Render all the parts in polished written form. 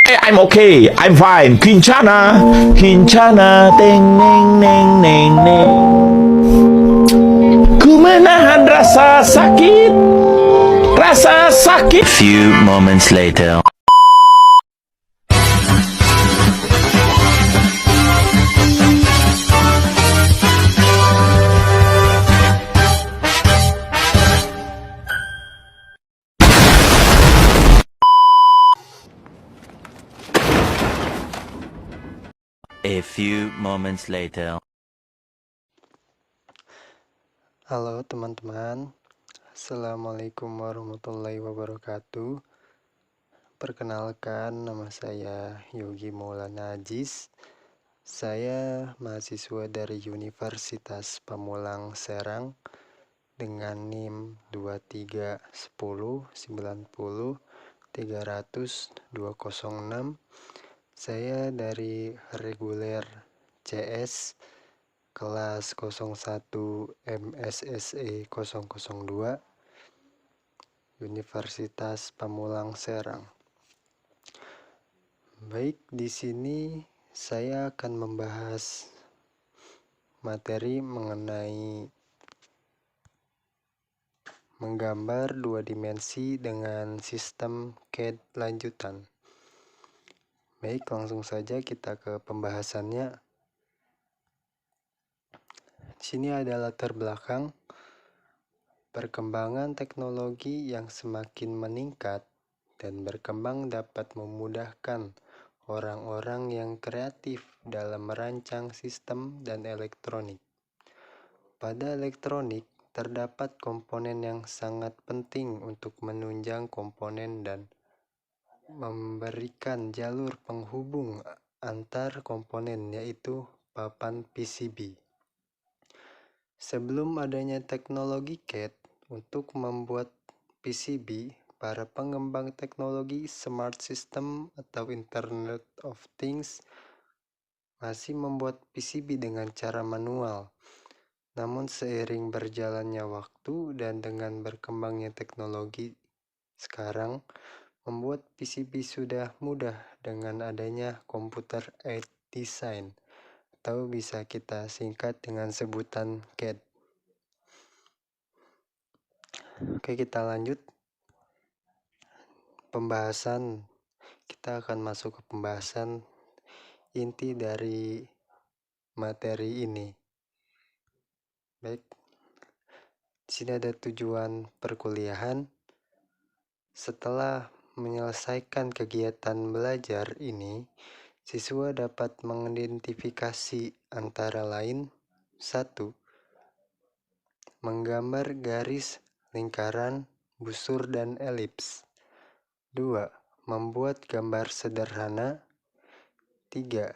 I'm okay. I'm fine. Kincana, Kincana, teng neng neng neng neng. Ku menahan rasa sakit, rasa sakit. Few moments later. A few moments later. Halo teman-teman, Assalamualaikum warahmatullahi wabarakatuh. Perkenalkan, nama saya Yogi Maulana Ajis. Saya mahasiswa dari Universitas Pamulang Serang dengan NIM 231090306. Saya dari reguler CS kelas 01 MSSE 002 Universitas Pamulang Serang. Baik, di sini saya akan membahas materi mengenai menggambar dua dimensi dengan sistem CAD lanjutan. Baik, langsung saja kita ke pembahasannya. Di sini ada latar belakang perkembangan teknologi yang semakin meningkat dan berkembang dapat memudahkan orang-orang yang kreatif dalam merancang sistem dan elektronik. Pada elektronik, terdapat komponen yang sangat penting untuk menunjang komponen dan memberikan jalur penghubung antar komponen, yaitu papan PCB. Sebelum adanya teknologi CAD untuk membuat PCB, para pengembang teknologi smart system atau Internet of Things masih membuat PCB dengan cara manual. Namun seiring berjalannya waktu dan dengan berkembangnya teknologi sekarang, membuat PCB sudah mudah dengan adanya computer aided design, atau bisa kita singkat dengan sebutan CAD. Oke, kita lanjut. Kita akan masuk ke pembahasan inti dari materi ini. Baik, di sini ada tujuan perkuliahan. Setelah menyelesaikan kegiatan belajar ini, siswa dapat mengidentifikasi antara lain: 1. Menggambar garis, lingkaran, busur, dan elips. 2. Membuat gambar sederhana. 3.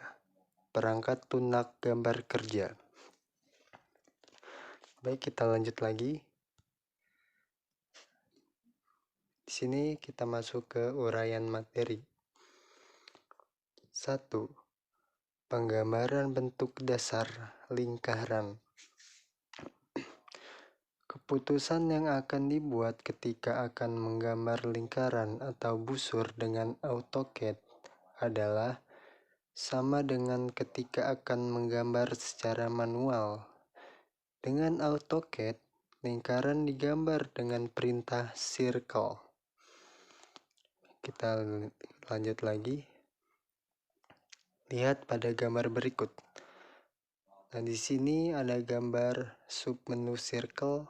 Perangkat lunak gambar kerja. Baik, kita lanjut lagi. Di sini kita masuk ke uraian materi. 1. Penggambaran bentuk dasar lingkaran. Keputusan yang akan dibuat ketika akan menggambar lingkaran atau busur dengan AutoCAD adalah sama dengan ketika akan menggambar secara manual. Dengan AutoCAD, lingkaran digambar dengan perintah circle. Kita lanjut lagi. Lihat pada gambar berikut. Nah, di sini ada gambar submenu circle.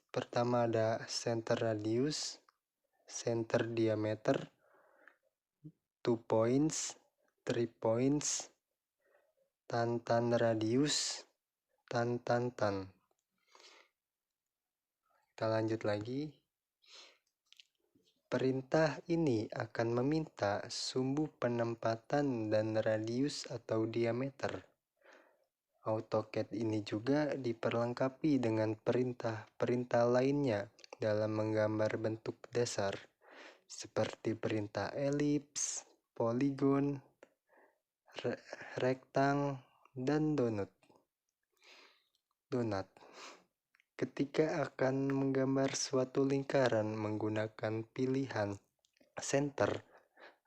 Pertama ada center radius, center diameter, 2 points, 3 points, tan radius, tan. Kita lanjut lagi. Perintah ini akan meminta sumbu penempatan dan radius atau diameter. AutoCAD ini juga diperlengkapi dengan perintah lainnya dalam menggambar bentuk dasar, seperti perintah elips, poligon, rektang, dan donut. Ketika akan menggambar suatu lingkaran menggunakan pilihan center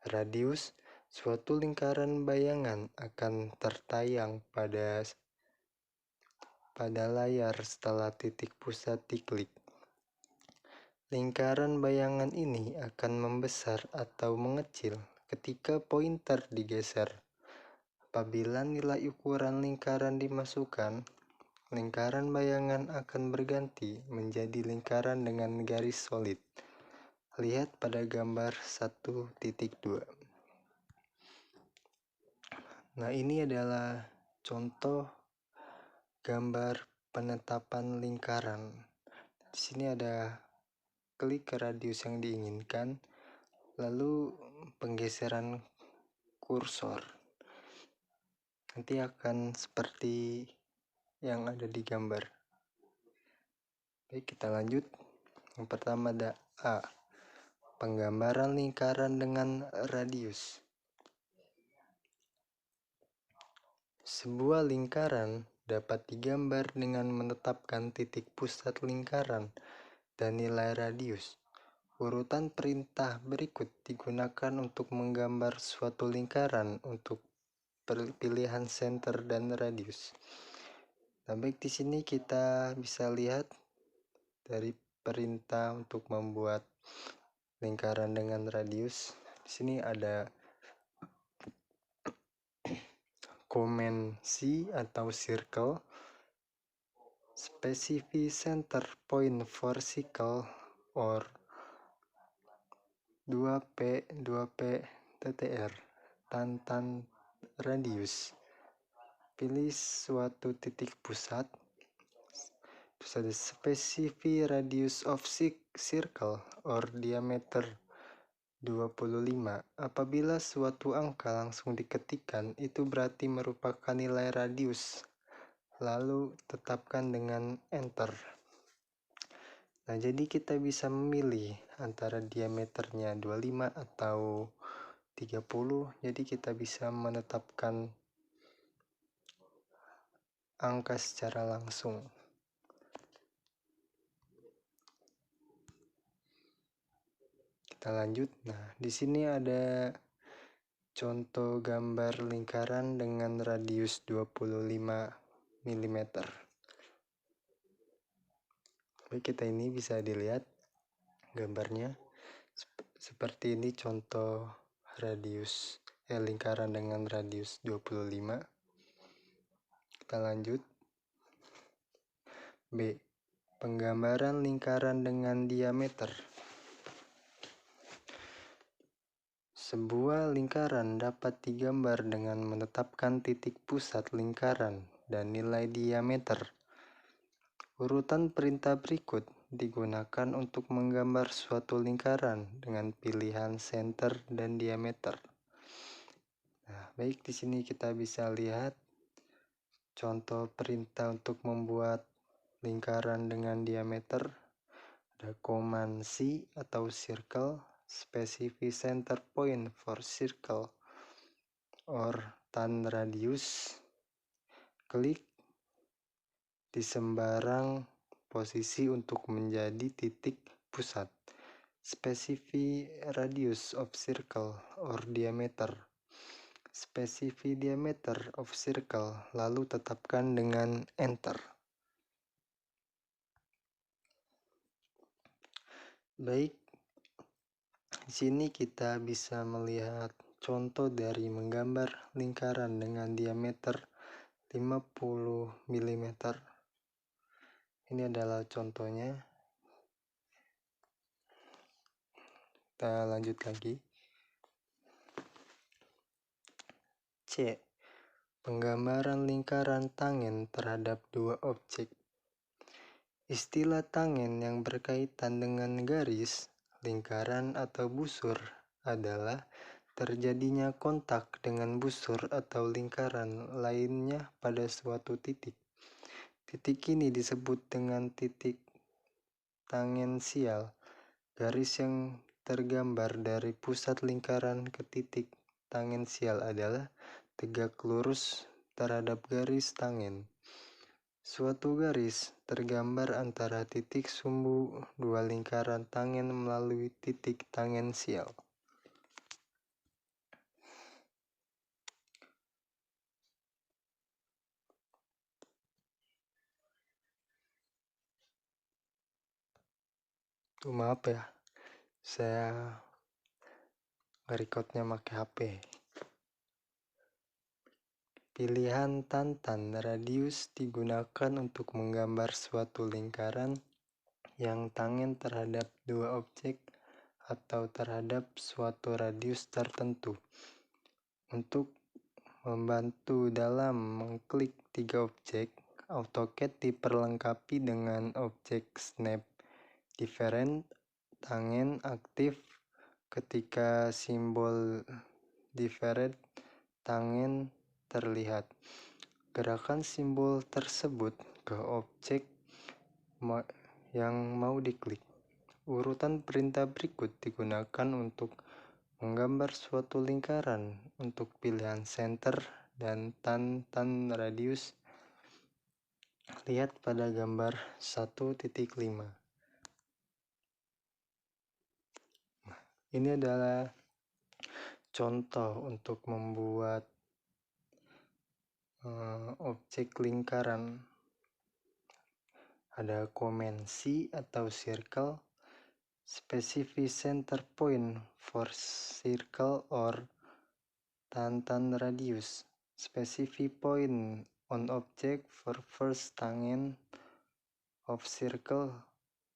Radius, suatu lingkaran bayangan akan tertayang pada layar setelah titik pusat diklik. Lingkaran bayangan ini akan membesar atau mengecil ketika pointer digeser. Apabila nilai ukuran lingkaran dimasukkan, lingkaran bayangan akan berganti menjadi lingkaran dengan garis solid. Lihat pada gambar 1.2. Nah, ini adalah contoh gambar penetapan lingkaran. Di sini ada klik ke radius yang diinginkan, lalu penggeseran kursor. Nanti akan seperti yang ada di gambar. Baik, kita lanjut. Yang pertama ada A, penggambaran lingkaran dengan radius. Sebuah lingkaran dapat digambar dengan menetapkan titik pusat lingkaran dan nilai radius. Urutan perintah berikut digunakan untuk menggambar suatu lingkaran untuk pilihan center dan radius. Nah, baik, di sini kita bisa lihat dari perintah untuk membuat lingkaran dengan radius. Di sini ada command C atau circle, specify center point for circle or 2P TTR, tantan radius. Pilih suatu titik pusat. Terus ada specify radius of circle or diameter 25. Apabila suatu angka langsung diketikkan, itu berarti merupakan nilai radius. Lalu tetapkan dengan enter. Nah, jadi kita bisa memilih antara diameternya 25 atau 30. Jadi kita bisa menetapkan angka secara langsung. Kita lanjut. Nah, di sini ada contoh gambar lingkaran dengan radius 25 mm. Baik, kita ini bisa dilihat gambarnya. Seperti ini contoh radius lingkaran dengan radius 25. Kita lanjut. B, penggambaran lingkaran dengan diameter. Sebuah lingkaran dapat digambar dengan menetapkan titik pusat lingkaran dan nilai diameter. Urutan perintah berikut digunakan untuk menggambar suatu lingkaran dengan pilihan center dan diameter. Nah, baik, di sini kita bisa lihat contoh perintah untuk membuat lingkaran dengan diameter. Ada command C atau circle, specify center point for circle or tan radius. Klik di sembarang posisi untuk menjadi titik pusat. Specify radius of circle or diameter. Specify diameter of circle, lalu tetapkan dengan enter. Baik, di sini kita bisa melihat contoh dari menggambar lingkaran dengan diameter 50 mm. Ini adalah contohnya. Kita lanjut lagi. C, penggambaran lingkaran tangen terhadap dua objek. Istilah tangen yang berkaitan dengan garis, lingkaran atau busur adalah terjadinya kontak dengan busur atau lingkaran lainnya pada suatu titik. Titik ini disebut dengan titik tangensial. Garis yang tergambar dari pusat lingkaran ke titik tangensial adalah tegak lurus terhadap garis tangen. Suatu garis tergambar antara titik sumbu dua lingkaran tangen melalui titik tangensial. Maaf ya, saya nge-recordnya pakai HP. Pilihan tantan radius digunakan untuk menggambar suatu lingkaran yang tangen terhadap dua objek atau terhadap suatu radius tertentu. Untuk membantu dalam mengklik tiga objek, AutoCAD diperlengkapi dengan objek Snap Different tangen aktif ketika simbol different tangen terlihat. Gerakan simbol tersebut ke objek yang mau diklik. Urutan perintah berikut digunakan untuk menggambar suatu lingkaran untuk pilihan center dan tantan radius. Lihat pada gambar 1.5. Ini adalah contoh untuk membuat objek lingkaran. Ada komen C atau circle, specify center point for circle or tantan radius, specify point on object for first tangen of circle,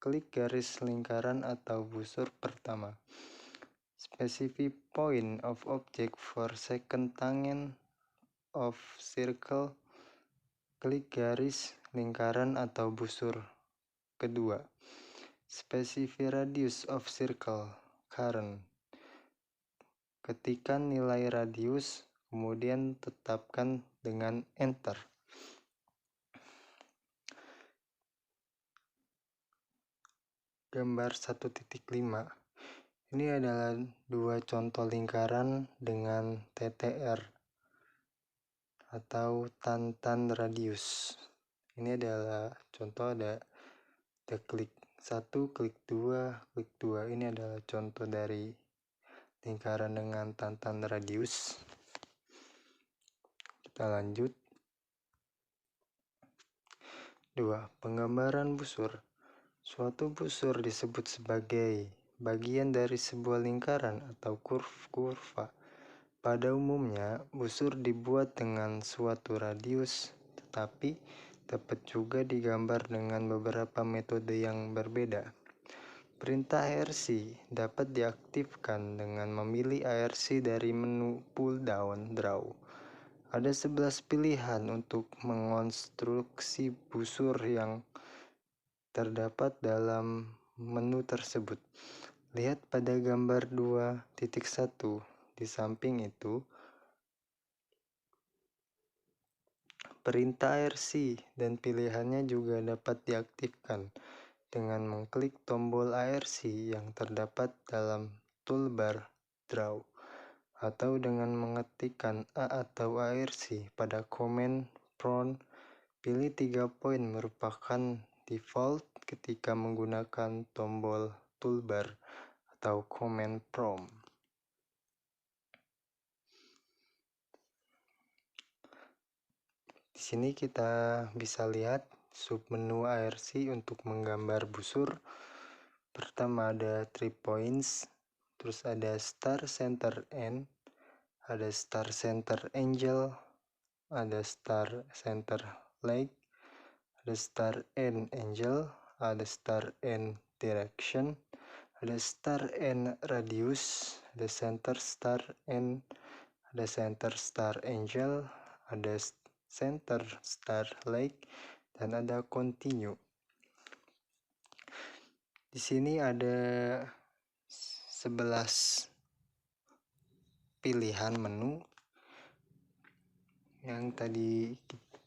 klik garis lingkaran atau busur pertama. Specify point of object for second tangen of circle, klik garis lingkaran atau busur kedua. Specify radius of circle current, ketikkan nilai radius, kemudian tetapkan dengan enter. Gambar 1.5. Ini adalah dua contoh lingkaran dengan TTR atau tantan radius. Ini adalah contoh, ada klik 1, klik 2, klik 2. Ini adalah contoh dari lingkaran dengan tantan radius. Kita lanjut. 2. Penggambaran busur. Suatu busur disebut sebagai bagian dari sebuah lingkaran atau kurva. Pada umumnya, busur dibuat dengan suatu radius, tetapi dapat juga digambar dengan beberapa metode yang berbeda. Perintah ARC dapat diaktifkan dengan memilih ARC dari menu pull-down draw. Ada 11 pilihan untuk mengonstruksi busur yang terdapat dalam menu tersebut. Lihat pada gambar 2.1. Di samping itu, perintah ARC dan pilihannya juga dapat diaktifkan dengan mengklik tombol ARC yang terdapat dalam toolbar Draw, atau dengan mengetikkan A atau ARC pada command prompt. Pilih 3 poin merupakan default ketika menggunakan tombol toolbar atau command prompt. Di sini kita bisa lihat submenu ARC untuk menggambar busur. Pertama ada 3 points, terus ada star center end, ada star center angle, ada star center leg, ada star end angle, ada star end direction, ada star end radius, ada center star end, ada center star angle, ada center star leg, dan ada continue. Di sini ada 11 pilihan menu yang tadi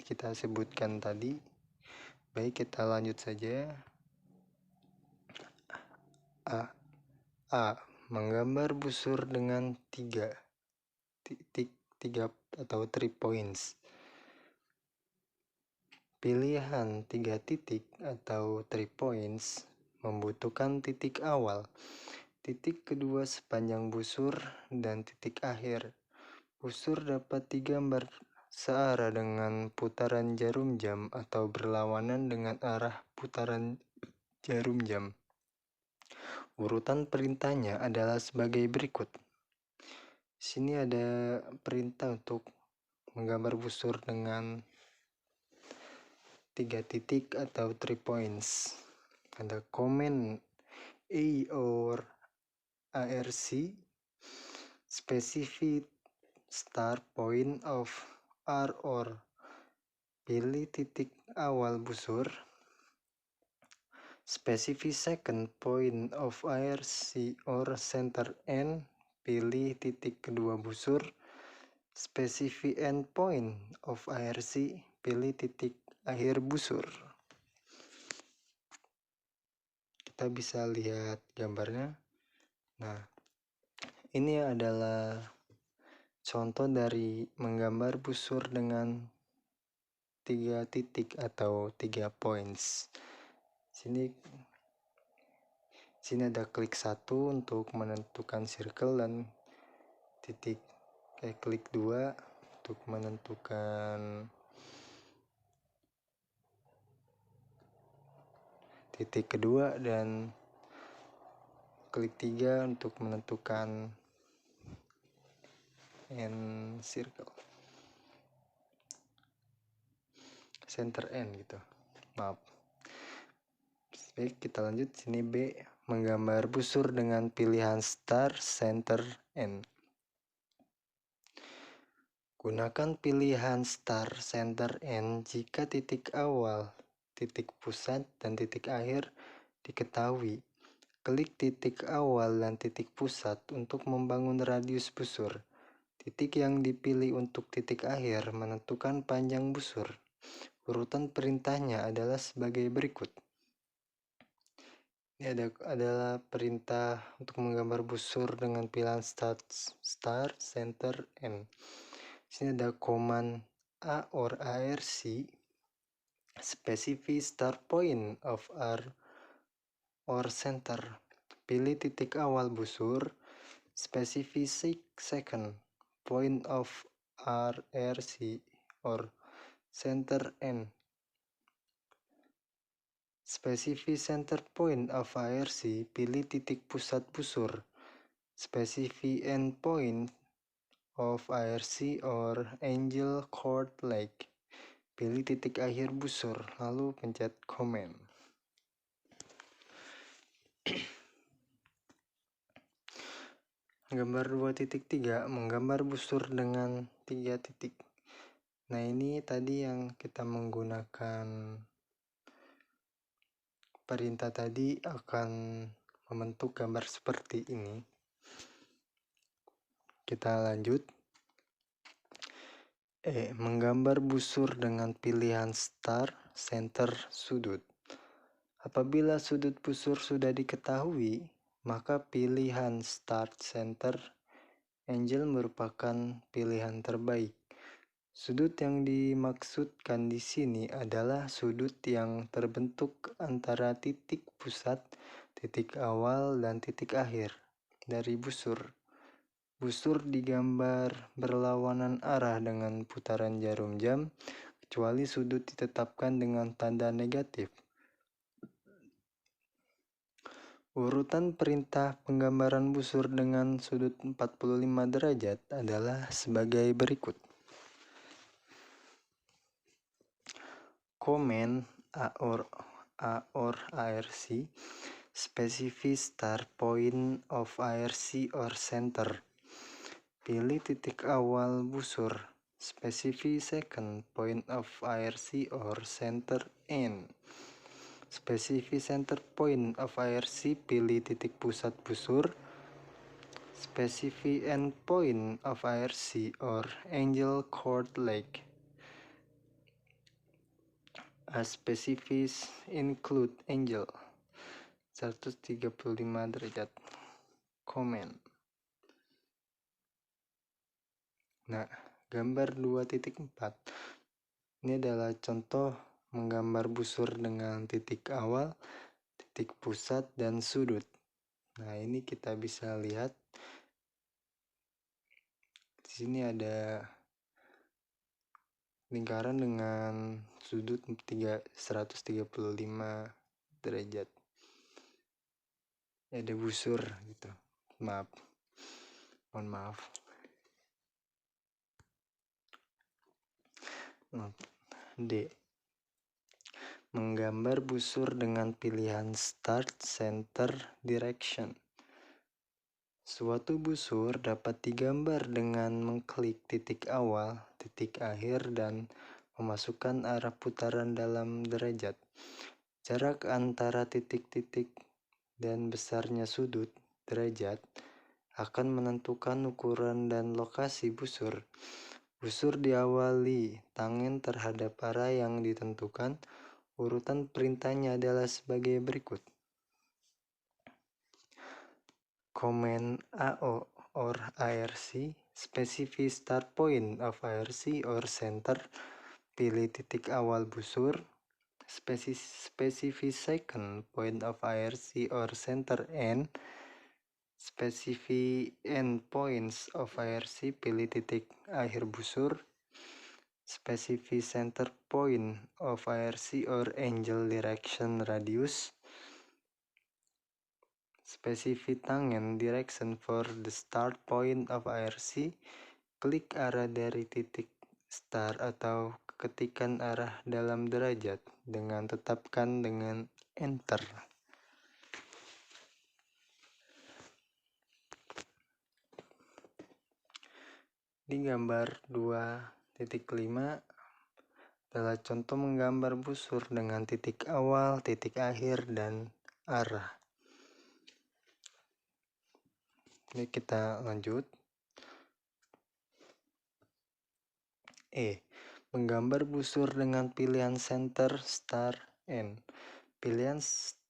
kita sebutkan tadi. Baik, kita lanjut saja. A. Menggambar busur dengan 3 atau 3 points. Pilihan 3 titik atau 3 points membutuhkan titik awal, titik kedua sepanjang busur, dan titik akhir. Busur dapat digambar searah dengan putaran jarum jam atau berlawanan dengan arah putaran jarum jam. Urutan perintahnya adalah sebagai berikut. Sini ada perintah untuk menggambar busur dengan 3 titik atau 3 points. Ada command A or ARC, specific start point of R or pilih titik awal busur, specific second point of ARC or center end, pilih titik kedua busur, specific end point of ARC, pilih titik akhir busur. Kita bisa lihat gambarnya. Nah, ini adalah contoh dari menggambar busur dengan 3 titik atau 3 points. Sini ada klik 1 untuk menentukan circle dan klik 2 untuk menentukan titik kedua, dan klik 3 untuk menentukan end circle, center end gitu. Maaf. Baik, kita lanjut. Sini B, menggambar busur dengan pilihan start, center, end. Gunakan pilihan start, center, end jika titik awal, titik pusat, dan titik akhir diketahui. Klik titik awal dan titik pusat untuk membangun radius busur. Titik yang dipilih untuk titik akhir menentukan panjang busur. Urutan perintahnya adalah sebagai berikut. Ini adalah perintah untuk menggambar busur dengan pilihan start, center, end. Sini ada command A or ARC, specific start point of R or center. Pilih titik awal busur, specific second point of RRC or center end. Specific center point of ARC, pilih titik pusat busur. Specific end point of ARC or angel cord leg, pilih titik akhir busur, lalu pencet command. Gambar 2.3, menggambar busur dengan 3 titik. Nah, ini tadi yang kita menggunakan perintah tadi akan membentuk gambar seperti ini. Kita lanjut. Menggambar busur dengan pilihan start, center, sudut. Apabila sudut busur sudah diketahui, maka pilihan start, center, angel merupakan pilihan terbaik. Sudut yang dimaksudkan di sini adalah sudut yang terbentuk antara titik pusat, titik awal, dan titik akhir dari busur. Busur digambar berlawanan arah dengan putaran jarum jam, kecuali sudut ditetapkan dengan tanda negatif. Urutan perintah penggambaran busur dengan sudut 45 derajat adalah sebagai berikut. Command A or ARC, specific start point of ARC or center. Pilih titik awal busur, specific second point of ARC or center end. Specific center point of ARC, pilih titik pusat busur. Specific end point of ARC or angel cord leg. A specific include angel 135 derajat. Command. Nah, gambar 2.4. Ini adalah contoh menggambar busur dengan titik awal, titik pusat, dan sudut. Nah, ini kita bisa lihat. Di sini ada lingkaran dengan sudut 135 derajat. ada busur gitu. Mohon maaf. D. Menggambar busur dengan pilihan Start, Center, Direction. Suatu busur dapat digambar dengan mengklik titik awal, titik akhir, dan memasukkan arah putaran dalam derajat. Jarak antara titik-titik dan besarnya sudut derajat akan menentukan ukuran dan lokasi busur. Busur diawali tangen terhadap arah yang ditentukan. Urutan perintahnya adalah sebagai berikut. Command AO or ARC, specify start point of ARC or center, pilih titik awal busur, specify second point of ARC or center end, specify end points of ARC, pilih titik akhir busur, specify center point of ARC or angel direction radius, specify tangen direction for the start point of ARC, klik arah dari titik start atau ketikan arah dalam derajat dengan tetapkan dengan enter. Di gambar 2.5 adalah contoh menggambar busur dengan titik awal, titik akhir, dan arah. Ini kita lanjut. E. Menggambar busur dengan pilihan center, start, end. Pilihan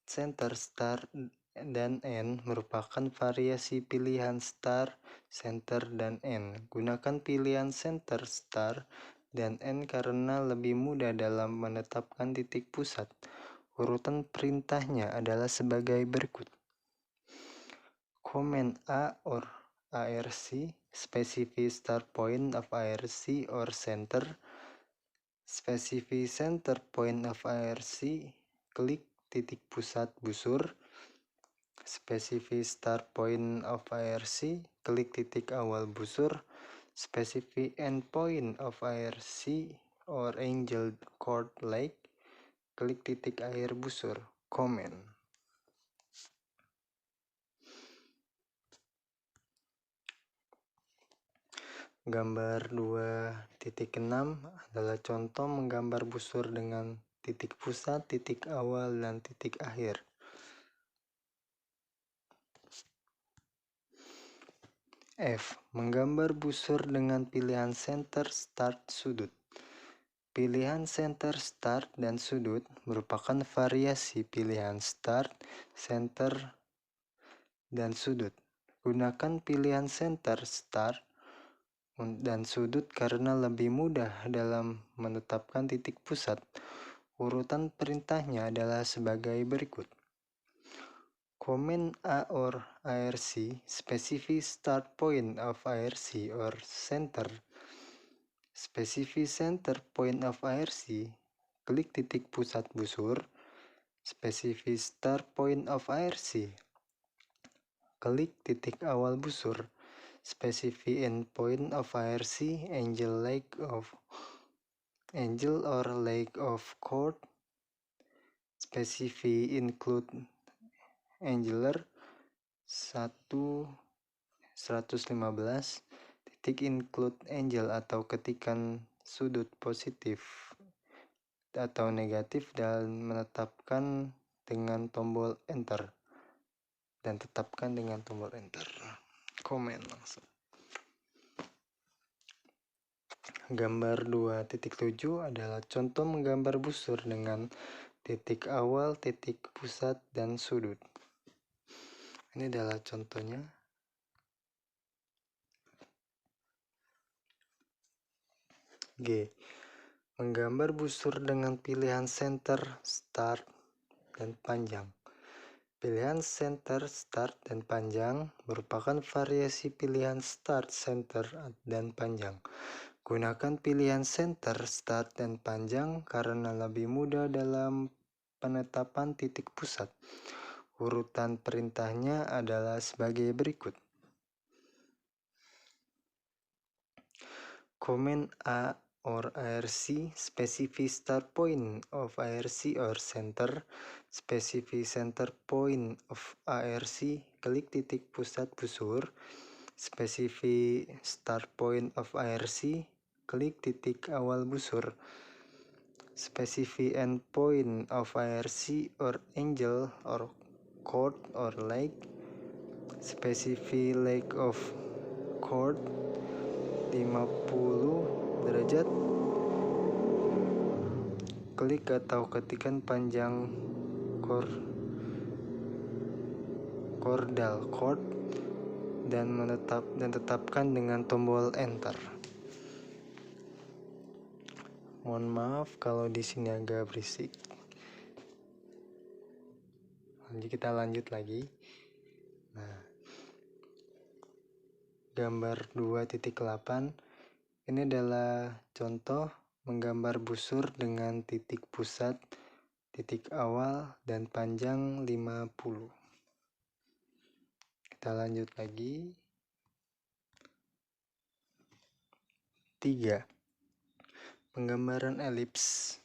center, start, dan end merupakan variasi pilihan start, center, dan end. Gunakan pilihan center, start, dan end karena lebih mudah dalam menetapkan titik pusat. Urutan perintahnya adalah sebagai berikut. Command A or ARC, specify start point of ARC or center, specify center point of ARC, klik titik pusat busur, specify start point of ARC, klik titik awal busur, specify end point of ARC or angel cord leg, klik titik akhir busur. Comment. Gambar 2.6 adalah contoh menggambar busur dengan titik pusat, titik awal, dan titik akhir. F. Menggambar busur dengan pilihan center, start, sudut. Pilihan center, start, dan sudut merupakan variasi pilihan start, center, dan sudut. Gunakan pilihan center, start, dan sudut karena lebih mudah dalam menetapkan titik pusat. Urutan perintahnya adalah sebagai berikut. Command A or ARC, specify start point of ARC or center, specify center point of ARC, klik titik pusat busur, specify start point of ARC, klik titik awal busur, specify end point of ARC, angel or leg of cord, specify include angular 115, titik include angle atau ketikan sudut positif atau negatif dan menetapkan dengan tombol enter. Dan tetapkan dengan tombol enter. Komen langsung. Gambar 2.7 adalah contoh menggambar busur dengan titik awal, titik pusat, dan sudut. Ini adalah contohnya. G. Menggambar busur dengan pilihan center, start, dan panjang. Pilihan center, start, dan panjang merupakan variasi pilihan start, center, dan panjang. Gunakan pilihan center, start, dan panjang karena lebih mudah dalam penetapan titik pusat. Urutan perintahnya adalah sebagai berikut. Command A or IRC, specify start point of IRC or center, specify center point of IRC, klik titik pusat busur, specify start point of IRC, klik titik awal busur, specify end point of IRC or angle or chord or leg, specify leg of chord 50 derajat, klik atau ketikan panjang chordal chord dan tetapkan dengan tombol enter. Mohon maaf kalau di sini agak berisik. Kita lanjut lagi. Nah, gambar 2.8 ini adalah contoh menggambar busur dengan titik pusat, titik awal, dan panjang 50. Kita lanjut lagi. 3. Penggambaran elips.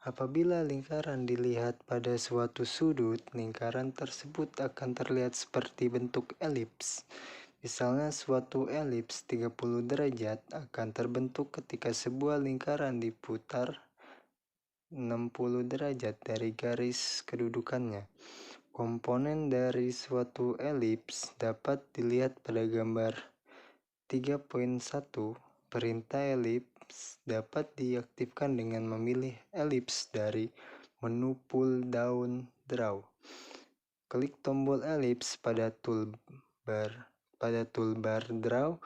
Apabila lingkaran dilihat pada suatu sudut, lingkaran tersebut akan terlihat seperti bentuk elips. Misalnya suatu elips 30 derajat akan terbentuk ketika sebuah lingkaran diputar 60 derajat dari garis kedudukannya. Komponen dari suatu elips dapat dilihat pada gambar 3.1. Perintah elips dapat diaktifkan dengan memilih elips dari menu pull down draw. Klik tombol elips pada toolbar draw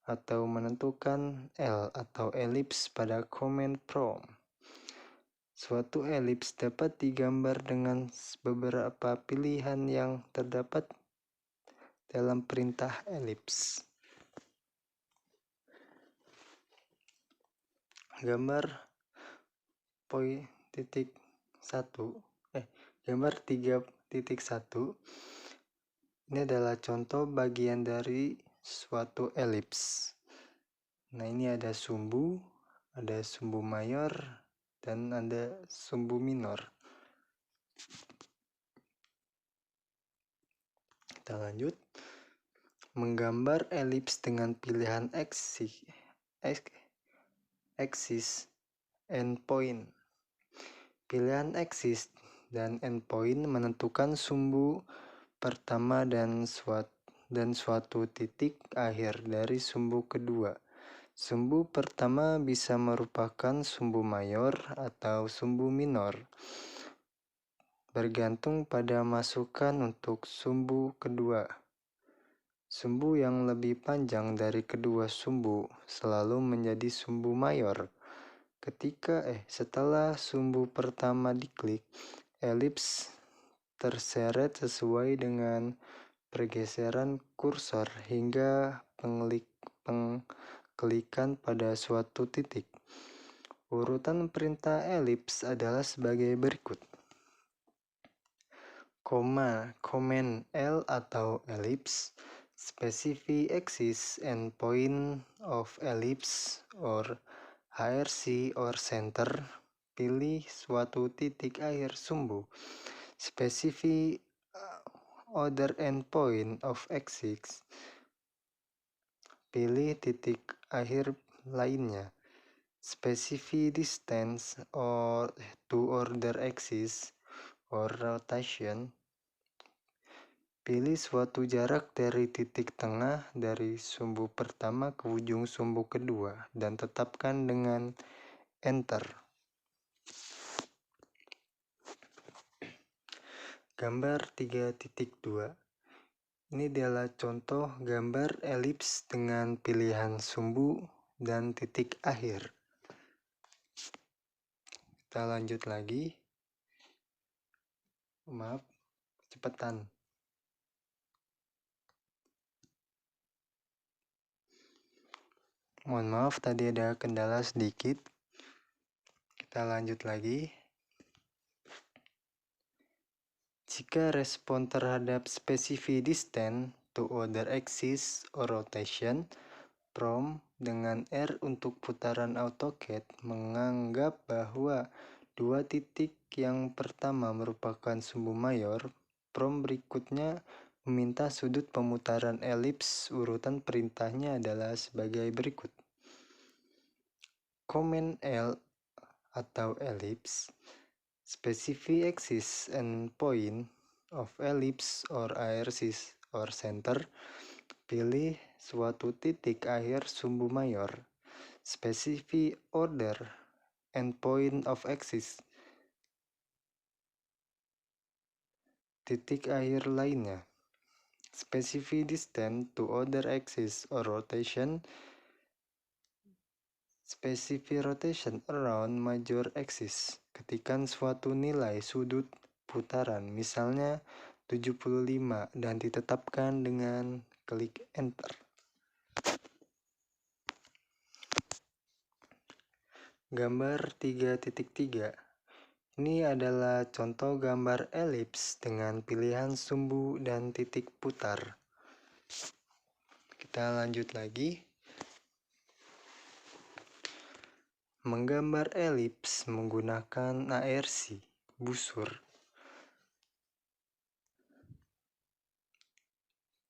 atau menentukan L atau elips pada command prompt. Suatu elips dapat digambar dengan beberapa pilihan yang terdapat dalam perintah elips. Gambar gambar 3.1 ini adalah contoh bagian dari suatu elips. Nah, ini ada sumbu mayor, dan ada sumbu minor. Kita lanjut. Menggambar elips dengan pilihan axis endpoint. Pilihan axis dan endpoint menentukan sumbu pertama dan suatu titik akhir dari sumbu kedua. Sumbu pertama bisa merupakan sumbu mayor atau sumbu minor, bergantung pada masukan untuk sumbu kedua. Sumbu yang lebih panjang dari kedua sumbu selalu menjadi sumbu mayor. Setelah sumbu pertama diklik, elips terseret sesuai dengan pergeseran kursor hingga pengklikan pada suatu titik. Urutan perintah elips adalah sebagai berikut. Command L atau elips, specify axis and point of ellipse or IRC or center, pilih suatu titik akhir sumbu. Specify other endpoint of axis, pilih titik akhir lainnya. Specify distance or to other axis or rotation, pilih suatu jarak dari titik tengah dari sumbu pertama ke ujung sumbu kedua dan tetapkan dengan enter. Gambar 3.2. Ini adalah contoh gambar elips dengan pilihan sumbu dan titik akhir. Kita lanjut lagi. Maaf, cepetan. Mohon maaf, tadi ada kendala sedikit. Kita lanjut lagi. Jika respon terhadap specific distance to other axis or rotation, Prom dengan R untuk putaran AutoCAD menganggap bahwa dua titik yang pertama merupakan sumbu mayor. Prom berikutnya meminta sudut pemutaran elips. Urutan perintahnya adalah sebagai berikut. Command L atau elips, specific axis and point of ellipse or axis or center. Pilih suatu titik akhir sumbu mayor. Specific order and point of axis. Titik akhir lainnya. Specific distance to other axis or rotation. Specific rotation around major axis. Ketikkan suatu nilai sudut putaran, misalnya 75, dan ditetapkan dengan klik enter. Gambar 3.3. Ini adalah contoh gambar elips dengan pilihan sumbu dan titik putar. Kita lanjut lagi. Menggambar elips menggunakan ARC, busur.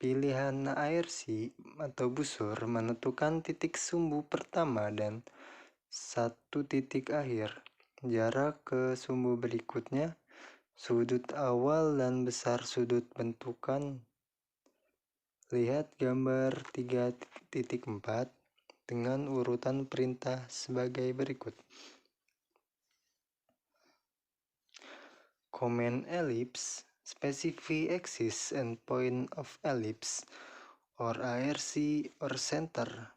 Pilihan ARC atau busur menentukan titik sumbu pertama dan satu titik akhir. Jarak ke sumbu berikutnya, sudut awal dan besar sudut bentukan. Lihat gambar 3.4 dengan urutan perintah sebagai berikut. Command ellipse, specific axis and point of ellipse, or ARC or center.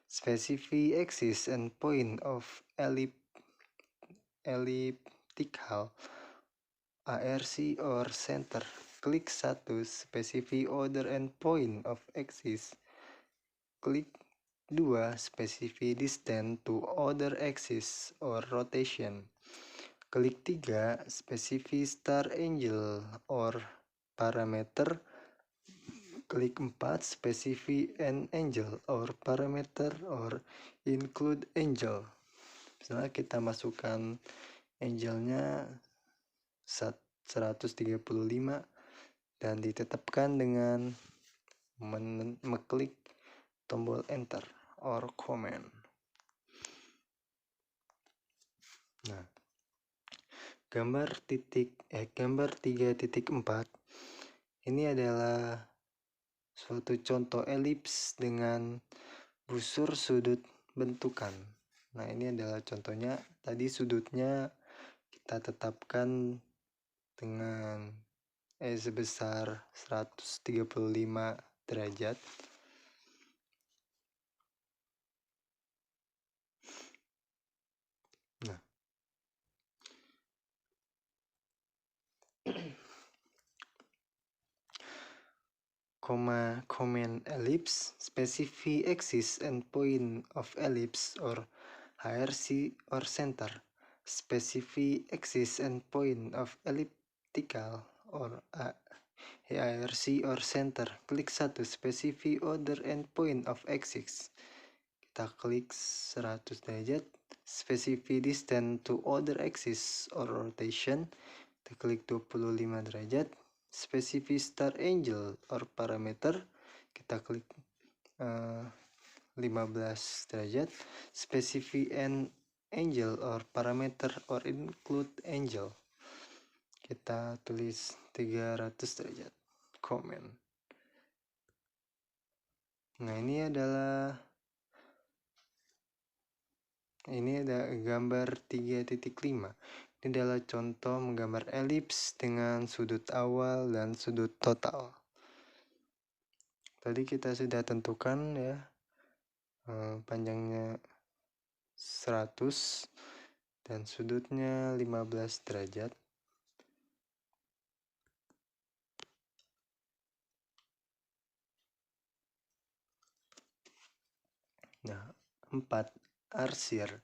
Specific axis and point of elliptical, ARC or center. Klik 1, specific order and point of axis. Klik 2, specific distance to other axis or rotation. Klik 3, specific start angle or parameter. Klik 4, specific end angle or parameter or include angle. Misalnya kita masukkan angle-nya 135 dan ditetapkan dengan mengklik tombol enter or command. Nah, gambar 3.4 ini adalah suatu contoh elips dengan busur sudut bentukan. Nah, ini adalah contohnya. Tadi sudutnya kita tetapkan dengan sebesar 135 derajat. Nah, command ellipse, specific axis and point of ellipse or ARC or center. Specific axis and point of elliptical or ARC or center. Klik 1, specific order and point of axis. Kita klik 100 derajat. Specific distance to other axis or rotation. Kita klik 25 derajat. Specific start angle or parameter. Kita klik 15 derajat. Specific end angle or parameter or include angle. Kita tulis 300 derajat. Comment. Nah, ini ada gambar 3.5. Ini adalah contoh menggambar elips dengan sudut awal dan sudut total. Tadi kita sudah tentukan ya, panjangnya 100 dan sudutnya 15 derajat. Nah, 4. Arsir.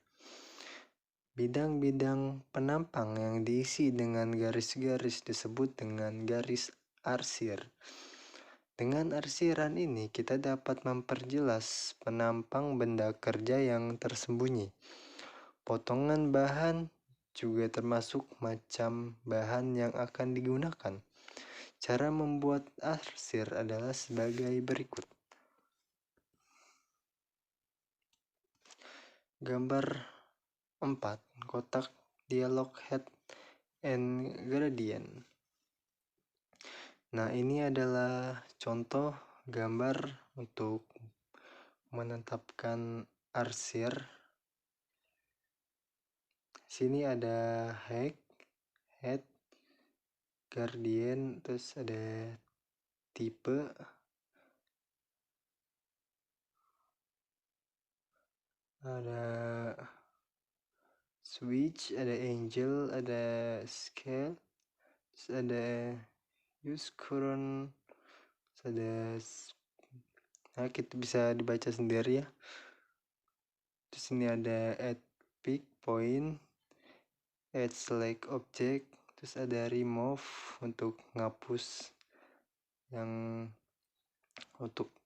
Bidang-bidang penampang yang diisi dengan garis-garis disebut dengan garis arsir. Dengan arsiran ini kita dapat memperjelas penampang benda kerja yang tersembunyi. Potongan bahan juga termasuk macam bahan yang akan digunakan. Cara membuat arsir adalah sebagai berikut. Gambar 4. Kotak dialog head and gradient. Nah, ini adalah contoh gambar untuk menetapkan arsir. Sini ada head, gradient, terus ada tipe, ada switch, ada angle, ada scale, terus ada use current, terus ada kita bisa dibaca sendiri ya. Terus ini ada add pick point, add select object, terus ada remove untuk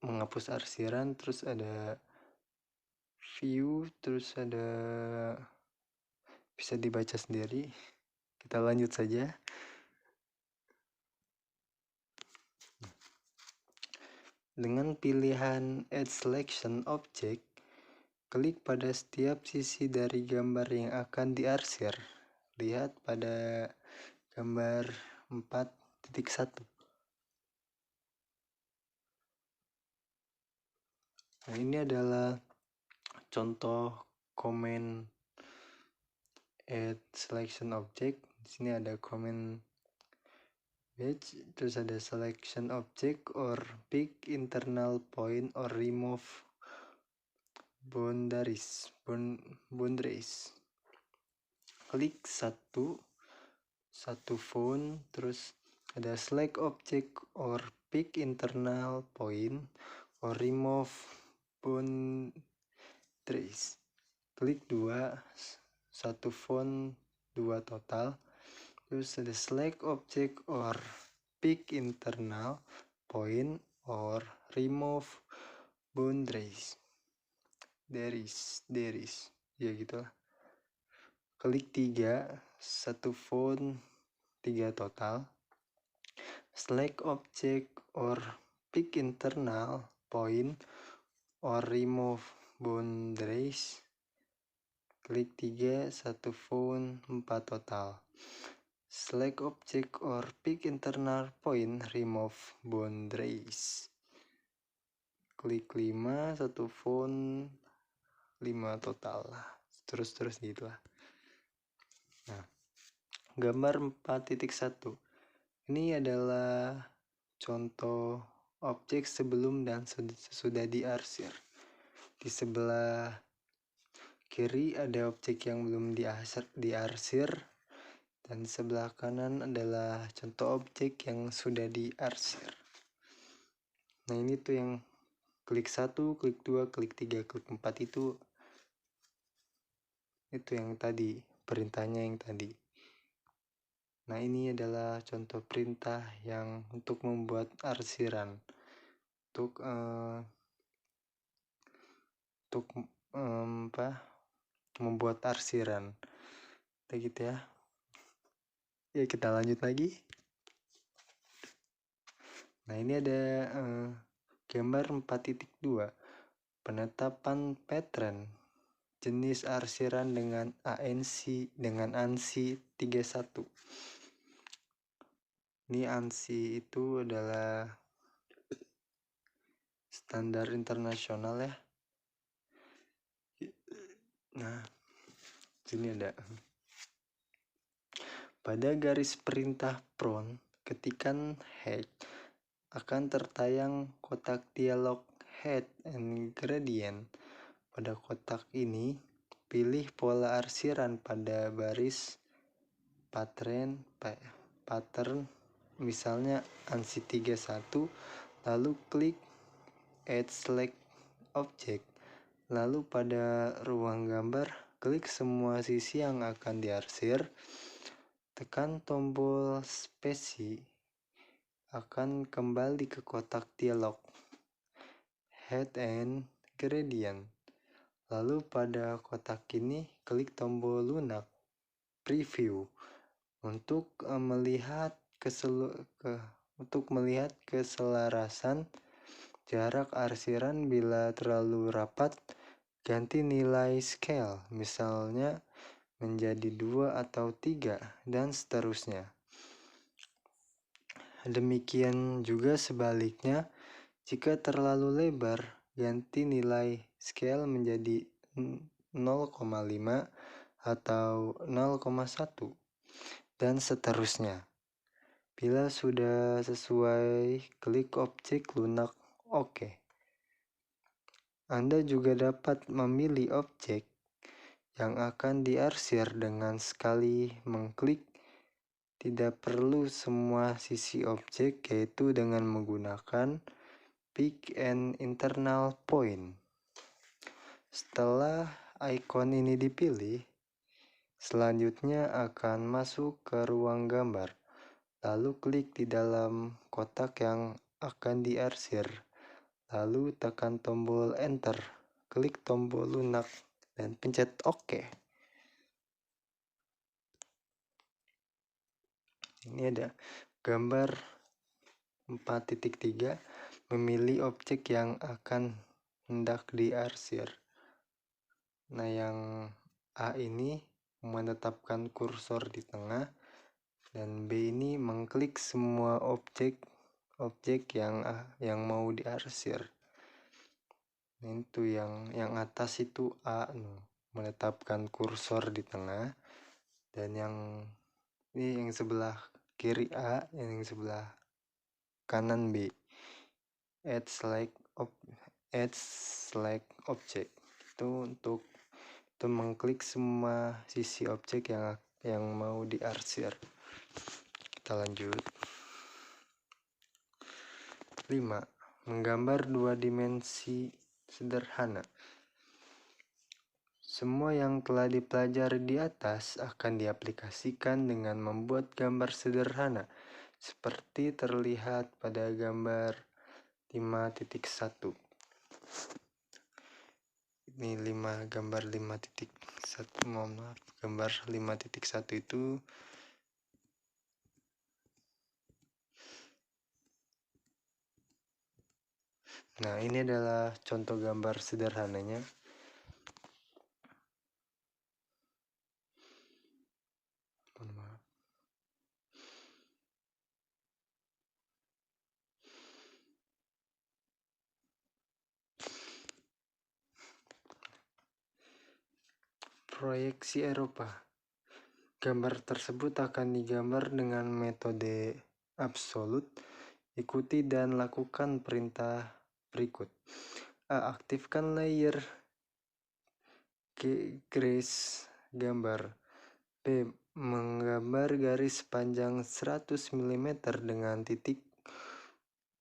menghapus arsiran, terus ada view, terus ada bisa dibaca sendiri. Kita lanjut saja. Dengan pilihan Add Selection Object, klik pada setiap sisi dari gambar yang akan diarsir. Lihat pada gambar 4.1. Nah, ini adalah contoh comment Add Selection Object. Di sini ada comment badge, terus ada selection object or pick internal point or remove boundaries. Klik satu font, terus ada select object or pick internal point or remove boundaries. Klik satu font, 2 total. Terus ada select object or pick internal point or remove boundaries. There is. Ya gitulah. Klik 3, 1 font, 3 total. Select object or pick internal point or remove boundaries. Klik 3, 1 font, 4 total. Select object or pick internal point, remove boundaries. Klik 5, 1 font, 5 total. Terus gitu lah. Nah, gambar 4.1. Ini adalah contoh objek sebelum dan sudah diarsir. Di sebelah kiri ada objek yang belum diarsir. Dan di sebelah kanan adalah contoh objek yang sudah diarsir. Nah, ini tuh yang klik 1, klik 2, klik 3, klik 4 itu yang tadi, perintahnya yang tadi. Nah, ini adalah contoh perintah yang untuk membuat arsiran. Untuk membuat arsiran. Kayak gitu ya. Ya, kita lanjut lagi. Nah, ini ada gambar 4.2. Penetapan pattern jenis arsiran dengan ANSI 31. Ini ANSI itu adalah standar internasional ya. Nah, sini ada. Pada garis perintah prompt, ketikan head, akan tertayang kotak dialog head and gradient. Pada kotak ini, pilih pola arsiran pada baris pattern, misalnya ANSI 31, lalu klik Add Select Object. Lalu pada ruang gambar, klik semua sisi yang akan diarsir, tekan tombol spasi, akan kembali ke kotak dialog Head and Gradient. Lalu pada kotak ini, klik tombol lunak Preview untuk melihat keselarasan jarak arsiran. Bila terlalu rapat, ganti nilai scale, misalnya menjadi 2 atau 3, dan seterusnya. Demikian juga sebaliknya, jika terlalu lebar, ganti nilai scale menjadi 0,5 atau 0,1, dan seterusnya. Bila sudah sesuai, klik objek lunak OK. Anda juga dapat memilih objek yang akan diarsir dengan sekali mengklik. Tidak perlu semua sisi objek, yaitu dengan menggunakan Pick an Internal Point. Setelah ikon ini dipilih, selanjutnya akan masuk ke ruang gambar. Lalu klik di dalam kotak yang akan diarsir. Lalu tekan tombol Enter, klik tombol lunak, dan pencet OK. Ini ada gambar 4.3, memilih objek yang akan hendak diarsir. Nah, yang A ini menetapkan kursor di tengah, dan B ini mengklik semua objek yang mau diarsir. Itu yang atas itu A, menetapkan kursor di tengah, dan ini yang sebelah kiri A, yang sebelah kanan B. Add select object itu untuk mengklik semua sisi objek yang mau diarsir. Kita lanjut. 5. Menggambar 2 dimensi sederhana. Semua yang telah dipelajari di atas akan diaplikasikan dengan membuat gambar sederhana, seperti terlihat pada gambar 5.1. Ini gambar 5.1, mohon maaf, gambar 5.1 itu nah, ini adalah contoh gambar sederhananya. Mohon maaf. Proyeksi Eropa. Gambar tersebut akan digambar dengan metode absolut. Ikuti dan lakukan perintah berikut. A. Aktifkan layer Grace gambar. B. Menggambar garis panjang 100 mm dengan titik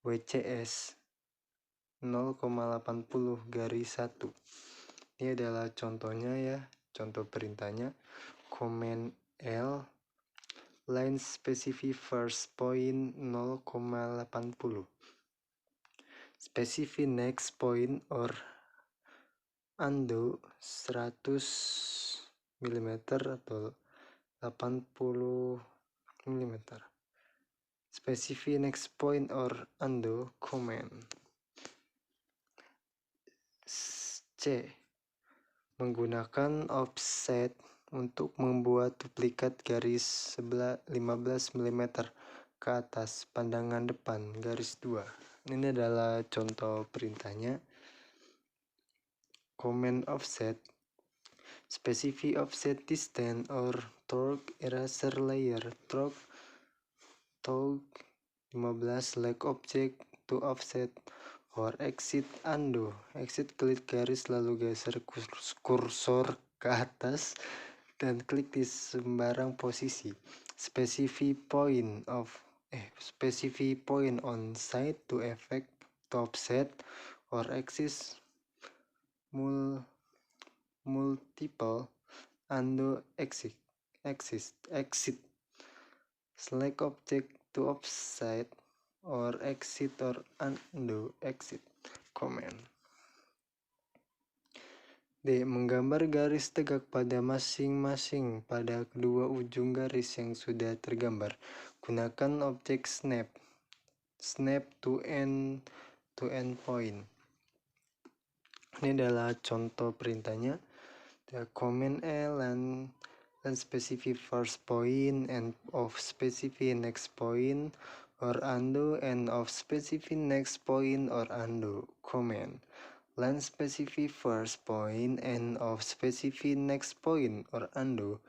WCS 0,80 garis 1. Ini adalah contohnya ya, contoh perintahnya. Command L, line specify first point 0,80, specify next point or undo 100 mm atau 80 mm, specify next point or undo command. C. Menggunakan offset untuk membuat duplikat garis 15 mm ke atas pandangan depan garis 2. Ini adalah contoh perintahnya. Command offset, specify offset distance or torque eraser layer, torque 15 select object to offset or exit undo. Exit klik garis lalu geser kursor ke atas dan klik di sembarang posisi. Specify point on side to effect to offset or exit multiple undo, exit. Select object to offset or exit or undo, exit. Command. D. Menggambar garis tegak pada masing-masing pada kedua ujung garis yang sudah tergambar. Gunakan objek snap. Snap to end point. Ini adalah contoh perintahnya. The command L and specify first point and of specify next point or undo and of specify next point or undo. Command line specify first point and of specify next point or undo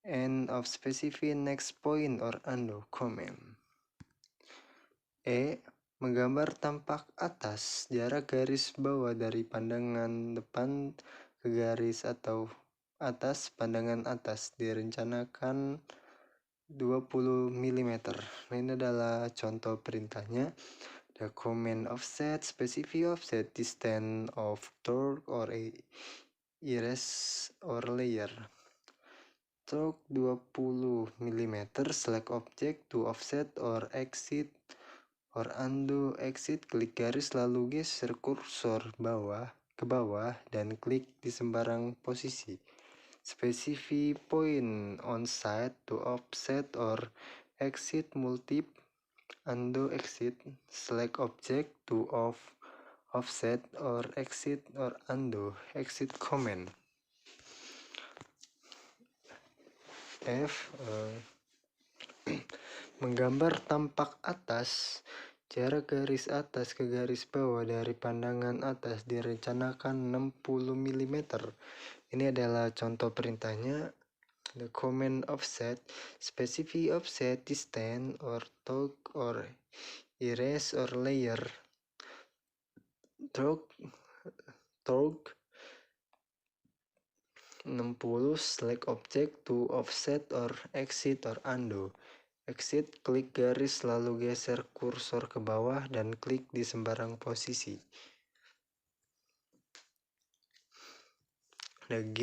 and of specify next point or undo. Command E. Menggambar tampak atas jarak garis bawah dari pandangan depan ke garis atau atas pandangan atas direncanakan 20 mm. Ini adalah contoh perintahnya. The command offset specify offset distance of torque or erase or layer. Torque 20 mm. Select object to offset or exit or undo, exit. Klik garis lalu geser kursor ke bawah dan klik di sembarang posisi. Specify point on side to offset or exit multip, undo, exit. Select object to offset or exit or undo, exit. Command F. Menggambar tampak atas jarak garis atas ke garis bawah dari pandangan atas direncanakan 60 mm. Ini adalah contoh perintahnya. The command offset specify offset distance or torque or erase or layer. Torque 60. Select object to offset or exit or undo. Exit, klik garis lalu geser kursor ke bawah dan klik di sembarang posisi. G.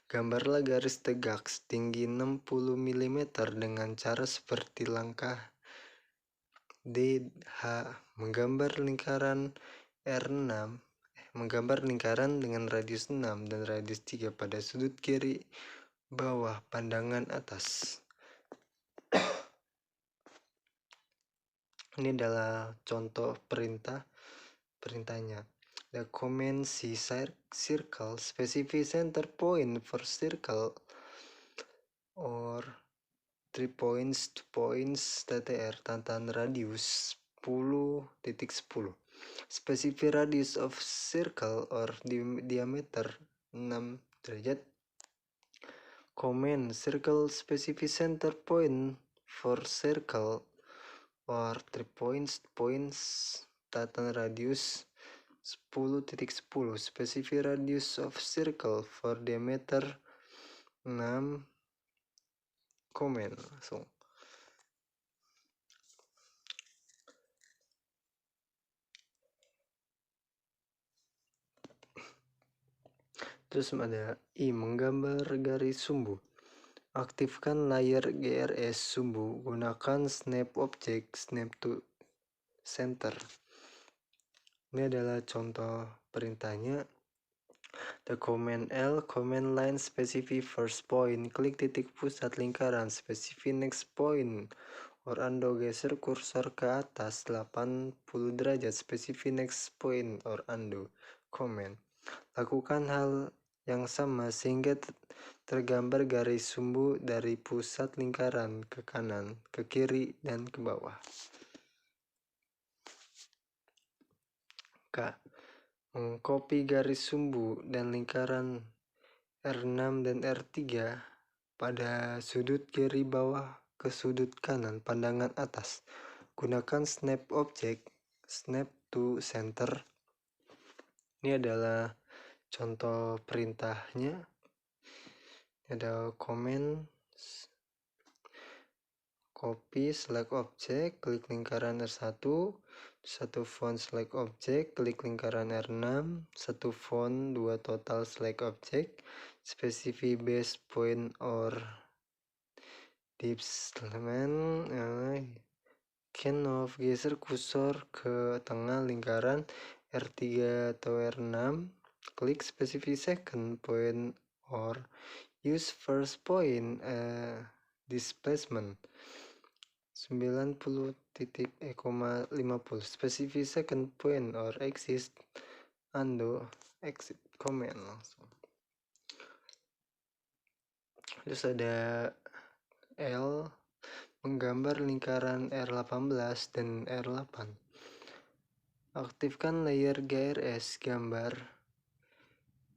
Gambarlah garis tegak setinggi 60 mm dengan cara seperti langkah D. H. Menggambar lingkaran dengan radius 6 dan radius 3 pada sudut kiri bawah pandangan atas. Ini adalah contoh perintahnya. The command C circle specify center point for circle or 3 points, 2 points, TTR, tantan radius 10.10. Specify radius of circle or diameter 6 derajat. Command circle specify center point for circle or 3 points, tatan radius 10.10. Specify radius of circle for diameter 6. Command langsung. Terus ada I. Menggambar garis sumbu. Aktifkan layar GRS sumbu. Gunakan snap object, snap to center. Ini adalah contoh perintahnya. The command L, command line specify first point. Klik titik pusat lingkaran, specify next point. Or undo, geser kursor ke atas 80 derajat, specify next point or undo. Command. Lakukan hal yang sama sehingga tergambar garis sumbu dari pusat lingkaran ke kanan, ke kiri, dan ke bawah. K. Mengcopy garis sumbu dan lingkaran R6 dan R3 pada sudut kiri bawah ke sudut kanan pandangan atas. Gunakan snap object, snap to center. Ini adalah contoh perintahnya. Ada command copy, select object, klik lingkaran R1, 1 font select object, klik lingkaran R6, 1 font, 2 total select object, specify base point or dips element, of geser kursor ke tengah lingkaran R3 atau R6, klik specify second point or use first point displacement 90.50, specify second point or exit undo exit comment langsung. Terus ada L, menggambar lingkaran R18 dan R8. Aktifkan layer GRS gambar.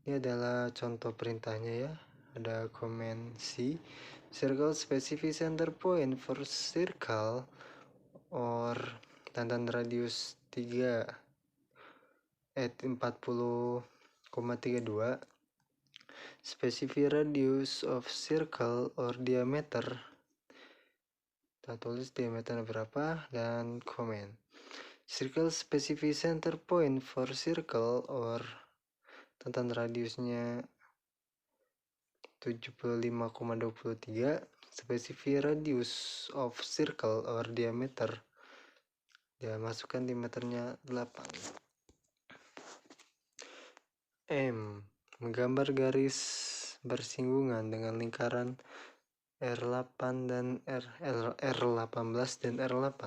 Ini adalah contoh perintahnya ya. Ada command C, circle specify center point for circle or tantan radius 3 at 40,32, specify radius of circle or diameter, kita tulis diameter berapa, dan comment circle specify center point for circle or tantan radiusnya 75,23, specify radius of circle or diameter, ya masukkan diameternya 8. M, menggambar garis bersinggungan dengan lingkaran R18 dan R8.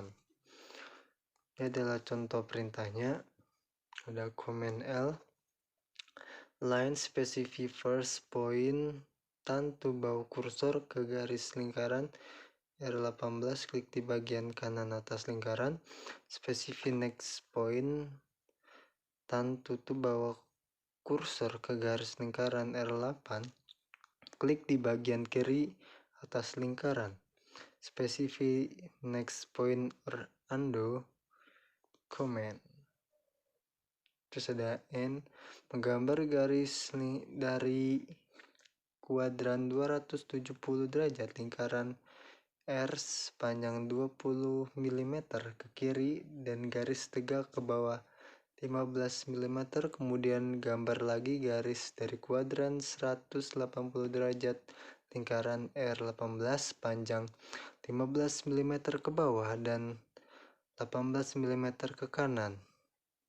Ini adalah contoh perintahnya. Ada command L, line specify first point, tantu bawa kursor ke garis lingkaran R18, klik di bagian kanan atas lingkaran, specify next point, tantu bawa kursor ke garis lingkaran R8, klik di bagian kiri atas lingkaran, specify next point or undo comment. Terus ada N, menggambar garis dari kuadran 270 derajat lingkaran R sepanjang 20 mm ke kiri dan garis tegak ke bawah 15 mm, kemudian gambar lagi garis dari kuadran 180 derajat lingkaran R18 panjang 15 mm ke bawah dan 18 mm ke kanan